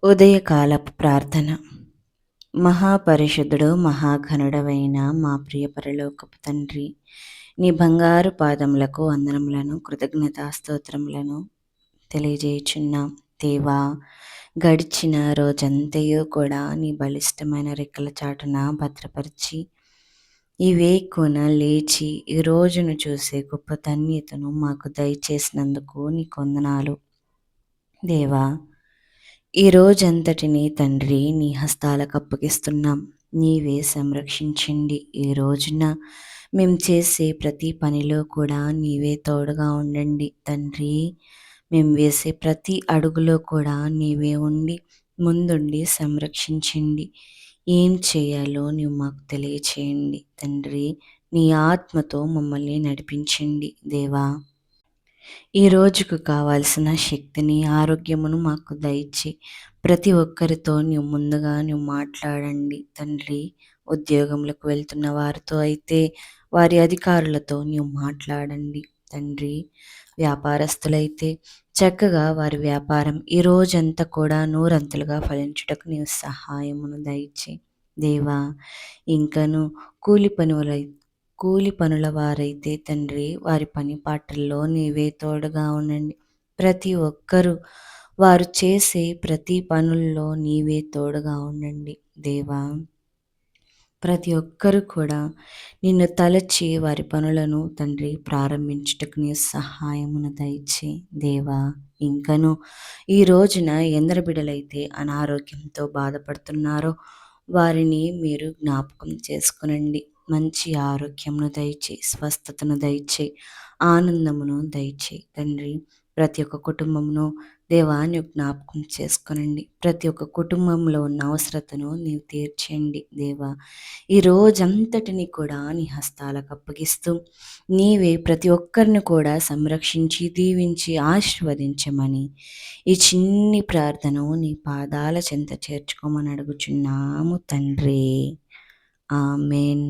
ఉదయకాలపు ప్రార్థన. మహాపరిశుద్ధుడు మహాఘనుడవైన మా ప్రియ పరలోకపు తండ్రి, నీ బంగారు పాదములకు వందనములను కృతజ్ఞతాస్తోత్రములను తెలియజేయుచున్నాం. దేవా, గడిచిన రోజంతయు కూడా నీ బలిష్టమైన రెక్కల చాటున భద్రపరిచి ఈ వేకున లేచి ఈ రోజును చూసే గొప్ప ధన్యతను మాకు దయచేసినందుకు నీకు వందనాలు. దేవా, ఈ రోజంతటిని తండ్రి నీ హస్తాలకు అప్పగిస్తున్నాం. నీవే సంరక్షించండి. ఈ రోజున మేము చేసే ప్రతి పనిలో కూడా నీవే తోడుగా ఉండండి తండ్రి. మేము వేసే ప్రతి అడుగులో కూడా నీవే ఉండి ముందుండి సంరక్షించండి. ఏం చేయాలో నీవు మాకు తెలియచేయండి తండ్రి. నీ ఆత్మతో మమ్మల్ని నడిపించండి దేవా. ఈ రోజుకు కావాల్సిన శక్తిని, ఆరోగ్యమును మాకు దయచి ప్రతి ఒక్కరితో నువ్వు మాట్లాడండి తండ్రి. ఉద్యోగములకు వెళ్తున్న వారితో అయితే వారి అధికారులతో నీవు మాట్లాడండి తండ్రి. వ్యాపారస్తులైతే చక్కగా వారి వ్యాపారం ఈ రోజంతా కూడా నూరంతులుగా ఫలించుటకు నీవు సహాయమును దయచి దేవా. ఇంకను కూలి పనుల వారైతే తండ్రి వారి పని పాటల్లో నీవే తోడుగా ఉండండి. ప్రతి ఒక్కరూ వారు చేసే ప్రతి పనుల్లో నీవే తోడుగా ఉండండి దేవా. ప్రతి ఒక్కరు కూడా నిన్ను తలచి వారి పనులను తండ్రి ప్రారంభించుటకు నీ సహాయమును దయచి దేవా. ఇంకను ఈ రోజున ఎందరు బిడ్డలైతే అనారోగ్యంతో బాధపడుతున్నారో వారిని మీరు జ్ఞాపకం చేసుకునండి. మంచి ఆరోగ్యమును దయచి, స్వస్థతను దయచి, ఆనందమును దయచి తండ్రి. ప్రతి ఒక్క కుటుంబమును దేవా నీవు జ్ఞాపకం చేసుకునండి. ప్రతి ఒక్క కుటుంబంలో ఉన్న అవసరతను నీవు తీర్చండి దేవా. ఈ రోజంతటిని కూడా నీ హస్తాలకు అప్పగిస్తూ నీవే ప్రతి ఒక్కరిని కూడా సంరక్షించి దీవించి ఆశీర్వదించమని ఈ చిన్ని ప్రార్థన నీ పాదాల చెంత చేర్చుకోమని అడుగుచున్నాము తండ్రి. ఆమెన్.